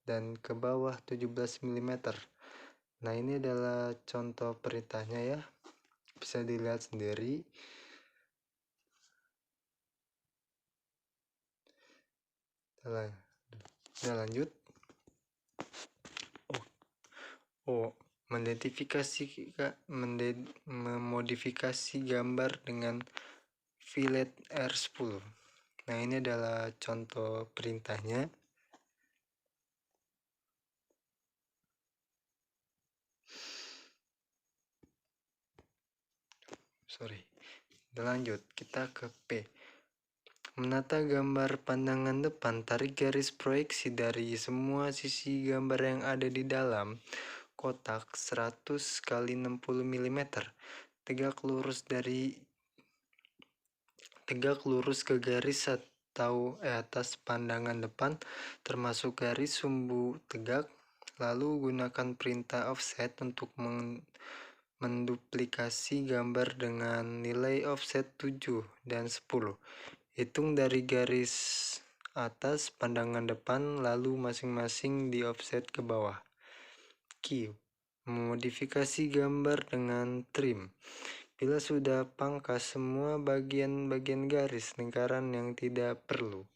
dan ke bawah 17 mm. Nah, ini adalah contoh perintahnya ya. Bisa dilihat sendiri. Kita lanjut. Memodifikasi gambar dengan fillet R10. Nah, ini adalah contoh perintahnya. Kita lanjut, kita ke P. Menata gambar pandangan depan, tarik garis proyeksi dari semua sisi gambar yang ada di dalam kotak 100 x 60 mm. Tegak lurus ke garis atau atas pandangan depan termasuk garis sumbu tegak. Lalu gunakan perintah offset untuk menduplikasi gambar dengan nilai offset 7 dan 10. Hitung dari garis atas pandangan depan lalu masing-masing di offset ke bawah. Q, memodifikasi gambar dengan trim. Bila sudah pangkas semua bagian-bagian garis lingkaran yang tidak perlu.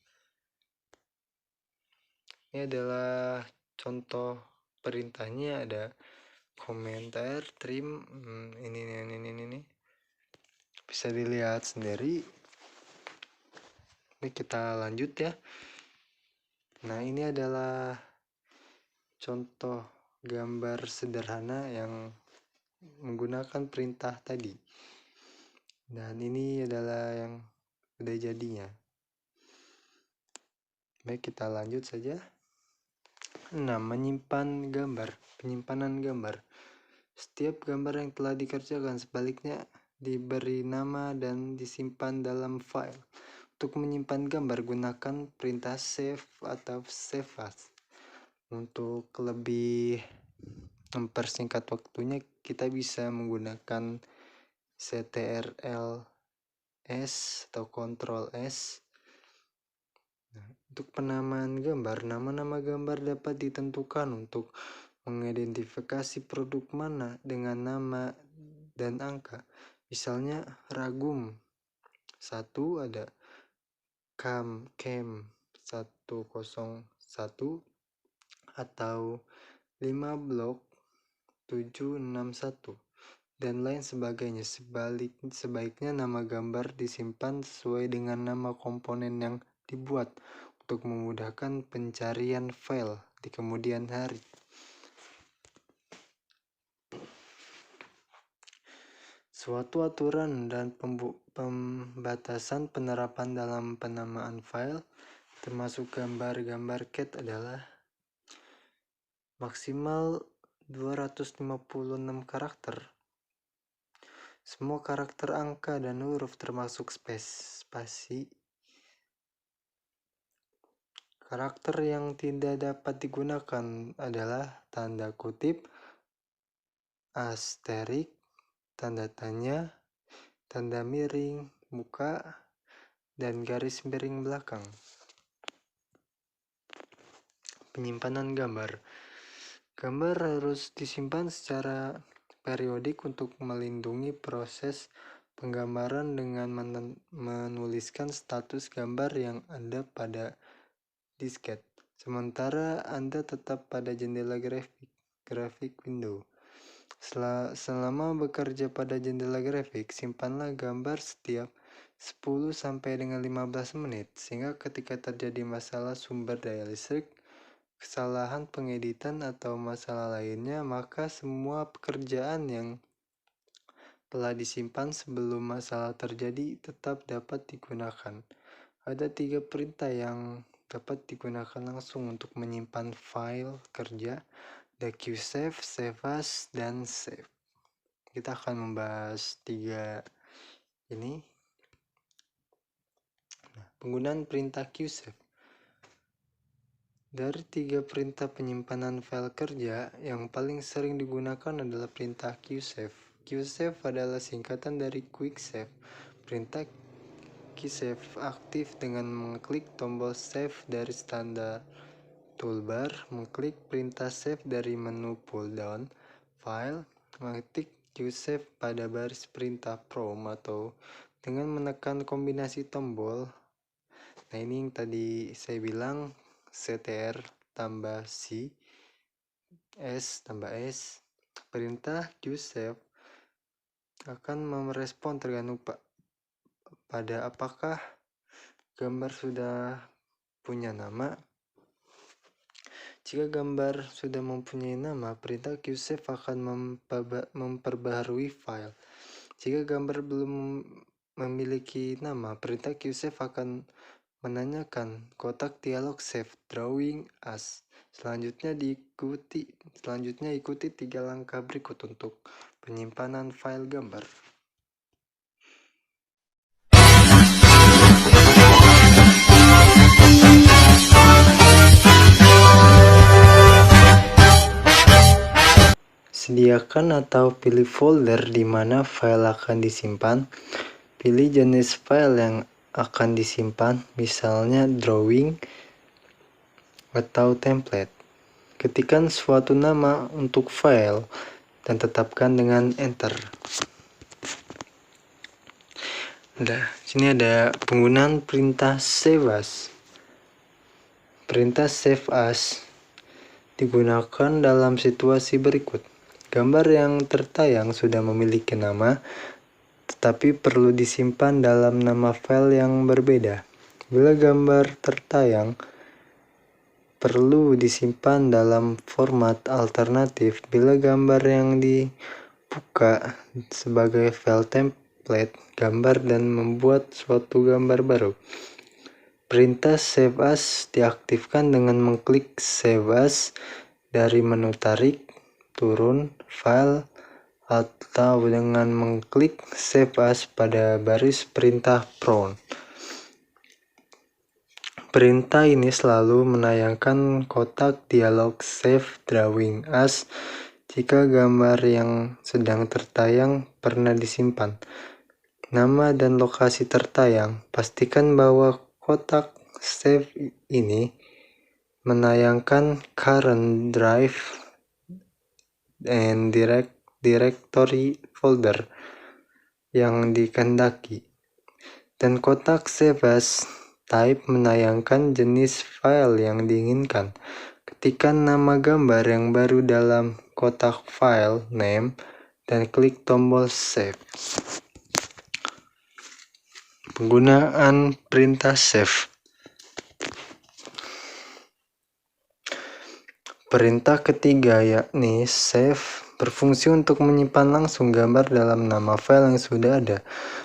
Ini adalah contoh perintahnya, ada komentar trim, ini bisa dilihat sendiri. Ini kita lanjut ya. Nah, ini adalah contoh gambar sederhana yang menggunakan perintah tadi. Dan ini adalah yang udah jadinya. Baik, kita lanjut saja. 6. Penyimpanan gambar. Setiap gambar yang telah dikerjakan sebaliknya diberi nama dan disimpan dalam file. Untuk menyimpan gambar, gunakan perintah save atau save as. Untuk lebih mempersingkat waktunya, kita bisa menggunakan CTRL-S atau Ctrl-S. Untuk penamaan gambar, nama-nama gambar dapat ditentukan untuk mengidentifikasi produk mana dengan nama dan angka. Misalnya ragum 1 ada cam 101 atau 5 blok 761 dan lain sebagainya. Sebaiknya nama gambar disimpan sesuai dengan nama komponen yang dibuat untuk memudahkan pencarian file di kemudian hari. Suatu aturan dan pembatasan penerapan dalam penamaan file, termasuk gambar-gambar CAT, adalah maksimal 256 karakter. Semua karakter angka dan huruf termasuk spasi. Karakter yang tidak dapat digunakan adalah tanda kutip, asterik, tanda tanya, tanda miring muka, dan garis miring belakang. Penyimpanan gambar. Gambar harus disimpan secara periodik untuk melindungi proses penggambaran dengan menuliskan status gambar yang ada pada disket. Sementara Anda tetap pada jendela grafik window. Selama bekerja pada jendela grafik, simpanlah gambar setiap 10 sampai dengan 15 menit, sehingga ketika terjadi masalah sumber daya listrik, kesalahan pengeditan atau masalah lainnya, maka semua pekerjaan yang telah disimpan sebelum masalah terjadi tetap dapat digunakan. Ada 3 perintah yang dapat digunakan langsung untuk menyimpan file kerja: qsave, save as, dan save. Kita akan membahas 3 ini. Penggunaan perintah qsave. Dari 3 perintah penyimpanan file kerja, yang paling sering digunakan adalah perintah qsave. Qsave adalah singkatan dari quick save. Perintah qsave aktif dengan mengklik tombol save dari standar toolbar, mengklik perintah save dari menu pull-down file, mengetik qsave pada baris perintah prom atau dengan menekan kombinasi tombol. Nah, ini yang tadi saya bilang, CTR tambah C, S tambah S. Perintah qsave akan merespon tergantung pada apakah gambar sudah punya nama. Jika gambar sudah mempunyai nama, perintah qsave akan memperbaharui file. Jika gambar belum memiliki nama, perintah qsave akan menanyakan kotak dialog Save Drawing As. Selanjutnya ikuti 3 langkah berikut untuk penyimpanan file gambar. Sediakan atau pilih folder di mana file akan disimpan. Pilih jenis file yang akan disimpan, misalnya drawing atau template. Ketikkan suatu nama untuk file dan tetapkan dengan enter. Sini ada penggunaan perintah save as. Perintah save as digunakan dalam situasi berikut. Gambar yang tertayang sudah memiliki nama, tetapi perlu disimpan dalam nama file yang berbeda. Bila gambar tertayang perlu disimpan dalam format alternatif, bila gambar yang dibuka sebagai file template gambar dan membuat suatu gambar baru. Perintah save as diaktifkan dengan mengklik save as dari menu tarik turun file atau dengan mengklik save as pada baris perintah prompt. Perintah ini selalu menayangkan kotak dialog Save Drawing As jika gambar yang sedang tertayang pernah disimpan. Nama dan lokasi tertayang. Pastikan bahwa kotak save ini menayangkan current drive and directory folder yang dikehendaki. Dan kotak save as type menayangkan jenis file yang diinginkan. Ketikkan nama gambar yang baru dalam kotak file name dan klik tombol save. Penggunaan perintah save. Perintah ketiga yakni save berfungsi untuk menyimpan langsung gambar dalam nama file yang sudah ada.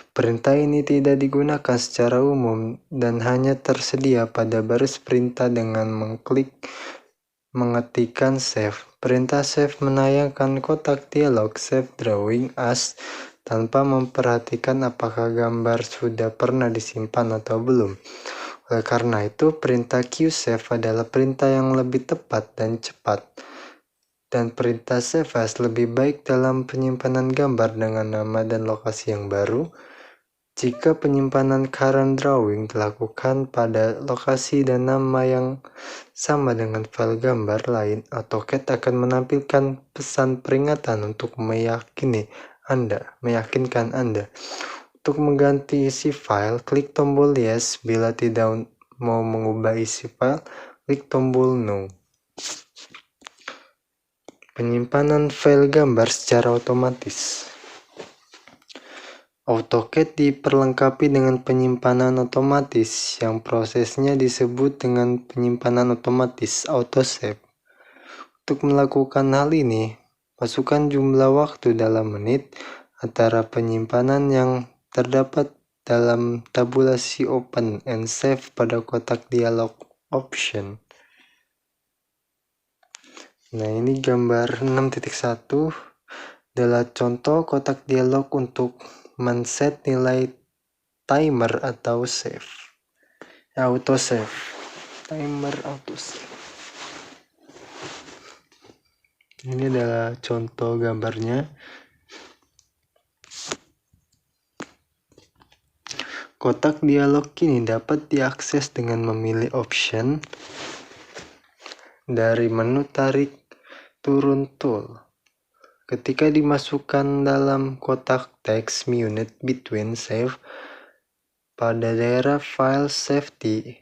Perintah ini tidak digunakan secara umum dan hanya tersedia pada baris perintah dengan mengetikkan save. Perintah save menayangkan kotak dialog Save Drawing As tanpa memperhatikan apakah gambar sudah pernah disimpan atau belum. Oleh karena itu, perintah qsave adalah perintah yang lebih tepat dan cepat. Dan perintah save as lebih baik dalam penyimpanan gambar dengan nama dan lokasi yang baru. Jika penyimpanan current drawing dilakukan pada lokasi dan nama yang sama dengan file gambar lain, AutoCAD akan menampilkan pesan peringatan untuk meyakinkan Anda. Untuk mengganti isi file, klik tombol yes. Bila tidak mau mengubah isi file, klik tombol no. Penyimpanan file gambar secara otomatis. AutoCAD diperlengkapi dengan penyimpanan otomatis yang prosesnya disebut dengan penyimpanan otomatis autosave. Untuk melakukan hal ini, masukkan jumlah waktu dalam menit antara penyimpanan yang terdapat dalam tabulasi open and save pada kotak dialog option. Nah, ini gambar 6.1 adalah contoh kotak dialog untuk men-set nilai timer atau save. Autosave. Timer autosave. Ini adalah contoh gambarnya. Kotak dialog ini dapat diakses dengan memilih option dari menu tarik turun tool. Ketika dimasukkan dalam kotak text unit between save pada daerah file safety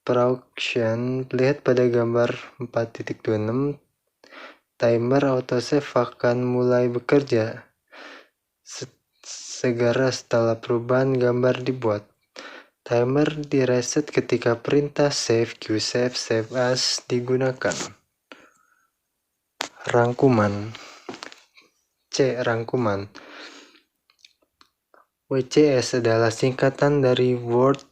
option, lihat pada gambar 4.26, timer autosave akan mulai bekerja segera setelah perubahan gambar dibuat. Timer direset ketika perintah save qsave save as digunakan. Rangkuman. Rangkuman. WCS adalah singkatan dari World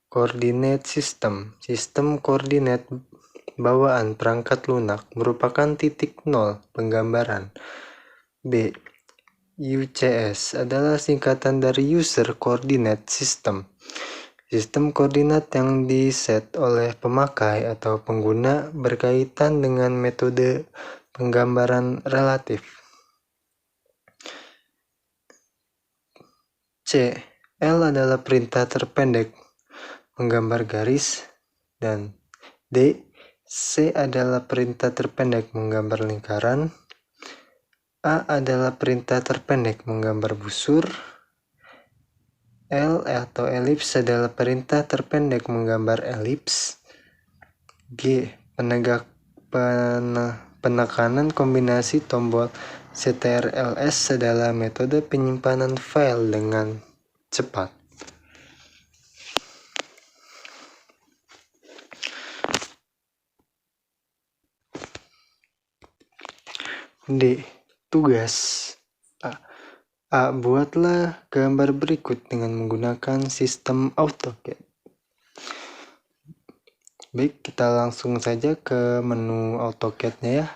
Coordinate System. Sistem koordinat bawaan perangkat lunak merupakan titik nol penggambaran. B. UCS adalah singkatan dari User Coordinate System. Sistem koordinat yang diset oleh pemakai atau pengguna berkaitan dengan metode penggambaran relatif. C. L adalah perintah terpendek menggambar garis, dan D. C adalah perintah terpendek menggambar lingkaran. A adalah perintah terpendek menggambar busur. L atau elips adalah perintah terpendek menggambar elips. G. Penekanan kombinasi tombol CTRL-S adalah metode penyimpanan file dengan cepat. D. Tugas A. Buatlah gambar berikut dengan menggunakan sistem AutoCAD. Baik, kita langsung saja ke menu AutoCAD-nya ya.